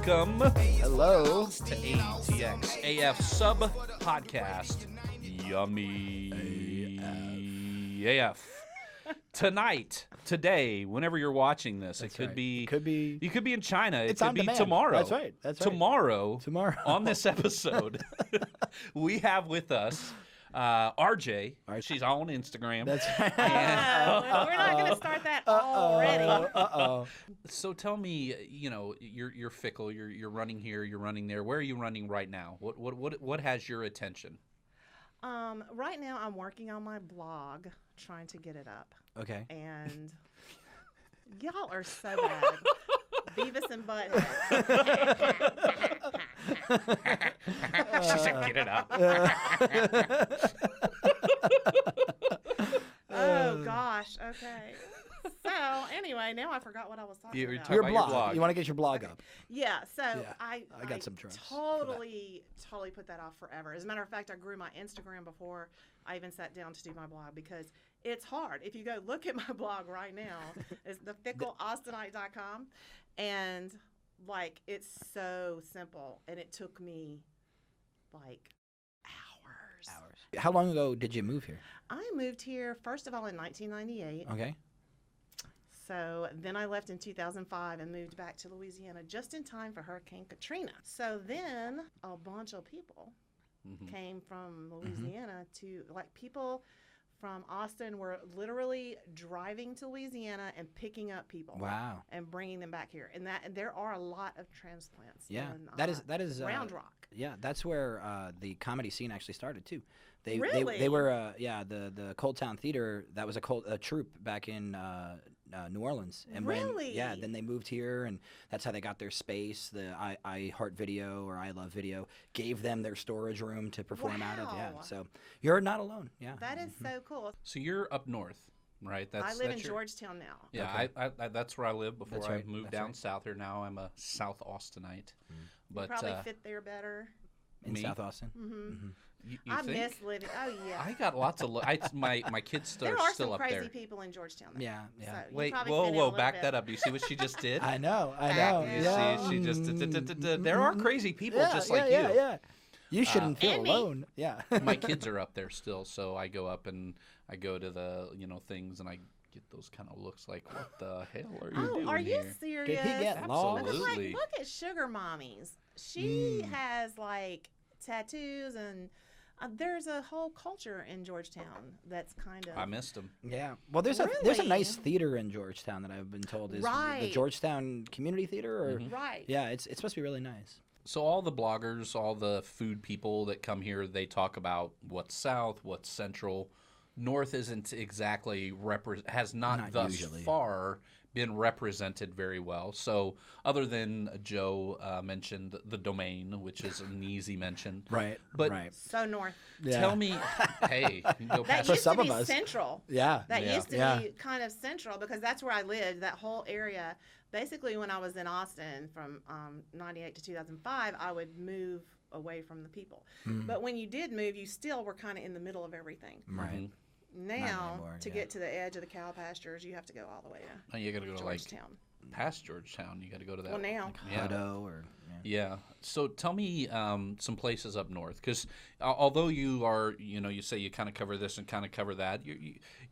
welcome Hello. to ATX AF Sub Podcast. Yummy AF. Tonight, today, whenever you're watching this, That's it could right. be. Could be. You could be in China. It's it on could be demand. tomorrow. That's right. That's right. Tomorrow. On this episode, we have with us RJ. She's on Instagram. That's right. We're not going to start that already. So tell me, you're fickle. You're running here. You're running there. Where are you running right now? What has your attention? Right now, I'm working on my blog, trying to get it up. Okay. And y'all are so bad. Beavis and Butthead. She said, "Get it up." Oh gosh. Okay. So anyway, now I forgot what I was talking about. talking Your about blog. You want to get your blog up. Yeah. So Yeah, I got some trust for totally put that off forever. As a matter of fact, I grew my Instagram before I even sat down to do my blog because it's hard. If you go look at my blog right now, it's thefickleaustinite.com, and like it's so simple, and it took me like hours. How long ago did you move here? I moved here first of all in 1998. Okay. So then I left in 2005 and moved back to Louisiana just in time for Hurricane Katrina. So then a bunch of people came from Louisiana to, like, people from Austin were literally driving to Louisiana and picking up people. Wow. And bringing them back here. And there are a lot of transplants. Yeah. In, that is Round Rock. Yeah, that's where the comedy scene actually started too. They Really? were the Cold Town Theater. That was a troupe back in New Orleans. And Really? then they moved here, and that's how they got their space. The I Heart Video or I Love Video gave them their storage room to perform out of. Yeah, Wow. so you're not alone. Yeah, That is so cool. So you're up north, right? I live in Georgetown now. Yeah, Okay. I that's where I lived before That's I right, moved that's down right. south here. Now I'm a South Austinite. You But probably fit there better. in Me? South Austin. you I think? miss living. Oh, yeah. I got lots of. My kids There are are still some up crazy there. people in Georgetown. Though. Yeah, yeah. So you Wait, probably fit in a whoa! little Back bit. that up. Do you see what she just did? I know. You Yeah. see, she just. There are crazy people just like you. Yeah. You shouldn't feel And me. alone. Yeah. My kids are up there still, so I go up and I go to the things and I get those kind of looks like, what the hell are you doing Are you here? serious? Did he get lost? Because, Absolutely. like, look at Sugar Mommies. She has like tattoos, and there's a whole culture in Georgetown that's kind of. I missed them. Yeah. Well, there's a Really? nice theater in Georgetown that I've been told is the Right. Georgetown Community Theater. Or Right. yeah, it's supposed to be really nice. So all the bloggers, all the food people that come here, they talk about what's south, what's central. North isn't exactly has not thus usually. far been represented very well. So other than Joe mentioned the Domain, which is an easy mention. Right. But right. So north. Yeah. Tell me, hey, you can go That past For used some to of be us. central. Yeah. That Yeah. used to Yeah. be kind of central because that's where I lived. That whole area. Basically, when I was in Austin from 98 to 2005, I would move away from the people. But when you did move, you still were kind of in the middle of everything. Right. Now, anymore, to yeah. get to the edge of the cow pastures, you have to go all the way to Oh, you got to go to like Georgetown. past Georgetown. You got to go to that. Well, now. Yeah. Hutto or Yeah. So tell me some places up north, because although you are, you say you kind of cover this and kind of cover that,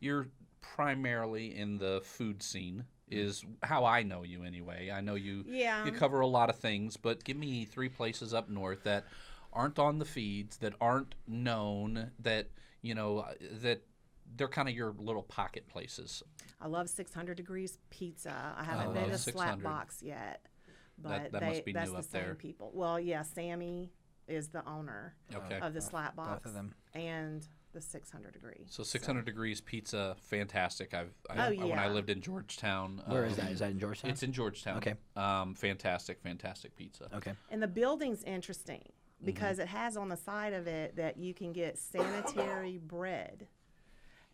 you're primarily in the food scene. Is how I know you anyway. I know you. Yeah. You cover a lot of things, but give me 3 places up north that aren't on the feeds, that aren't known, that that they're kind of your little pocket places. I love 600 Degrees Pizza. I I haven't been love to 600. Slapbox yet, but That must be that's new the up same there. people. Well, yeah, Sammy is the owner Okay. of the Slapbox. both of them. And the 600 Degrees. So 600 Degrees Pizza, fantastic. When I yeah. lived in Georgetown. Where is that? Is that in Georgetown? It's in Georgetown. Okay. Fantastic pizza. Okay. And the building's interesting because it has on the side of it that you can get sanitary bread.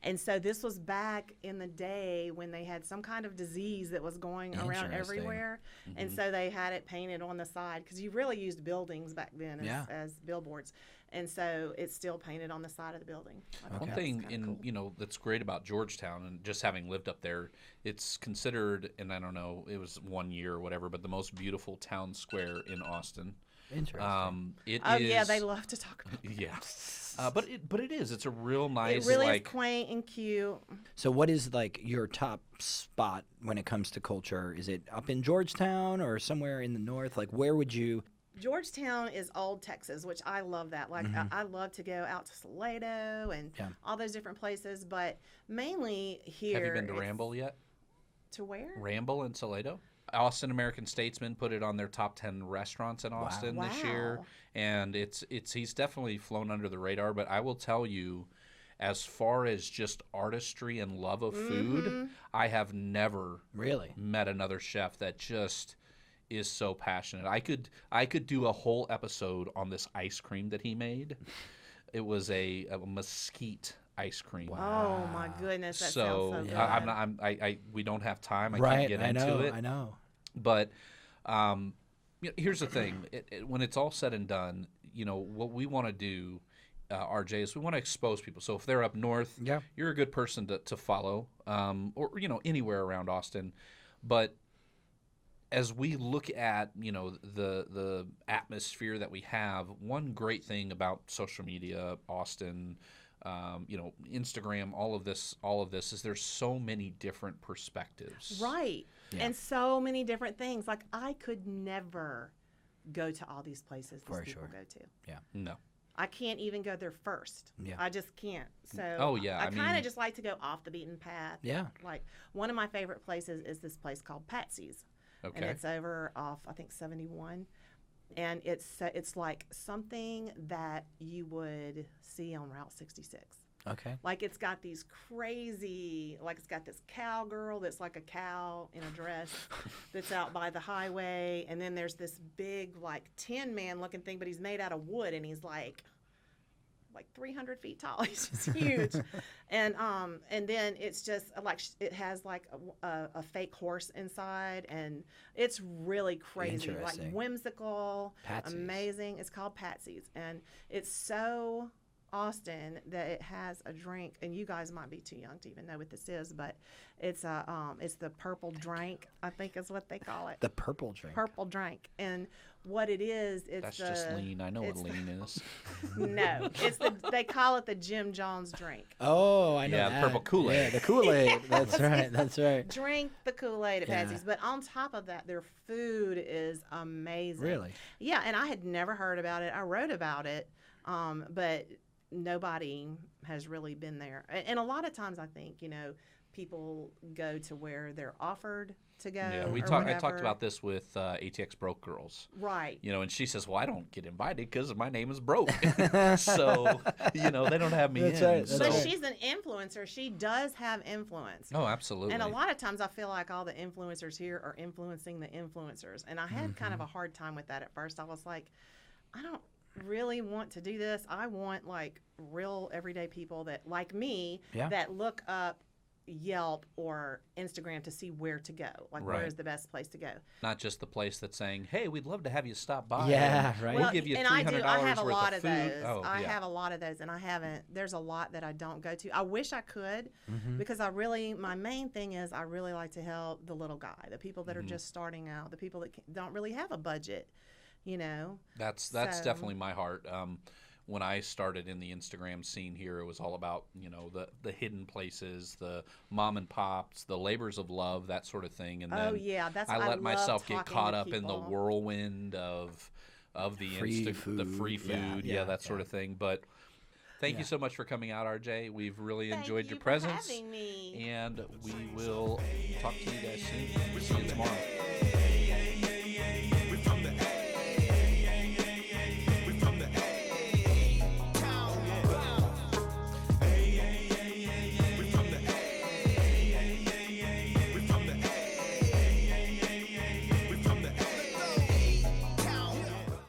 And so this was back in the day when they had some kind of disease that was going around Interesting. everywhere. And so they had it painted on the side because you really used buildings back then as billboards. And so it's still painted on the side of the building. I thought One that was thing kinda cool. that's great about Georgetown, and just having lived up there, it's considered, and I don't know, it was 1 year or whatever, but the most beautiful town square in Austin. Interesting. Yeah, they love to talk about that. Yeah, but it is. It's a real nice. It really like, is quaint and cute. So what is like your top spot when it comes to culture? Is it up in Georgetown or somewhere in the north? Like where would you? Georgetown is old Texas, which I love that. Like, I love to go out to Salado and all those different places, but mainly here. Have you been to Ramble yet? To where? Ramble in Salado? Austin American Statesman put it on their top 10 restaurants in Austin this year, and he's definitely flown under the radar. But I will tell you, as far as just artistry and love of food, I have never Really? met another chef that just is so passionate. I could do a whole episode on this ice cream that he made. It was a mesquite ice cream. Oh my goodness, that So sounds so good. we don't have time. I Right. can't get I into know. it. I know. But here's the thing: when it's all said and done, what we want to do, RJ, is we want to expose people. So if they're up north, you're a good person to follow, or anywhere around Austin. But as we look at the atmosphere that we have, one great thing about social media, Austin, Instagram, all of this is there's so many different perspectives. Right. Yeah. And so many different things. Like, I could never go to all these places these people go to. Yeah. No. I can't even go there first. Yeah. I just can't. So I I kind mean- of just like to go off the beaten path. Yeah. Like, one of my favorite places is this place called Patsy's. Okay. And it's over off, I think, 71. And it's like something that you would see on Route 66. Okay. Like, it's got these crazy, like, it's got this cowgirl that's like a cow in a dress that's out by the highway. And then there's this big, like, Tin Man looking thing, but he's made out of wood, and he's like 300 feet tall. He's just huge. And then it's just like, it has like a fake horse inside, and it's really crazy, like Interesting. whimsical, Patsy's. amazing. It's called Patsy's, and it's so Austin that it has a drink, and you guys might be too young to even know what this is, but it's the purple drink, I think is what they call it. The purple drink. Purple drink. And what it is, it's That's just lean. I know what lean is. No, they call it the Jim Jones drink. Oh, I know Yeah, that. purple Kool-Aid. Yeah, the Kool-Aid. That's right. That's right. Drink the Kool-Aid at Yeah. Patsy's. But on top of that, their food is amazing. Really? Yeah, and I had never heard about it. I wrote about it, but nobody has really been there. And a lot of times I think, people go to where they're offered to go. Yeah, or I talked whatever. about this with ATX Broke Girls. Right. And she says, "Well, I don't get invited because my name is Broke." So, they don't have me That's in. right, that's so. But right. she's an influencer. She does have influence. Oh, absolutely. And a lot of times I feel like all the influencers here are influencing the influencers. And I had kind of a hard time with that at first. I was like, I don't really want to do this. I want like real everyday people that, like me, that look up Yelp or Instagram to see where to go. Like, Right. where is the best place to go? Not just the place that's saying, "Hey, we'd love to have you stop by." Yeah, and right. We'll give you and $300 I have a worth lot of of food. those. Oh, I yeah. have a lot of those, and I haven't. There's a lot that I don't go to. I wish I could, Mm-hmm. because my main thing is I really like to help the little guy, the people that are just starting out, the people that don't really have a budget, That's So- definitely my heart. When I started in the Instagram scene here, it was all about the hidden places, the mom and pops, the labors of love, that sort of thing. And then I let love myself get talking caught to up in the people. whirlwind of the Free the food. free Yeah, food, yeah, that sort of thing. But thank you so much for coming out, RJ. We've really Thank enjoyed you your for presence, having me. and we will talk to you guys soon. See you tomorrow.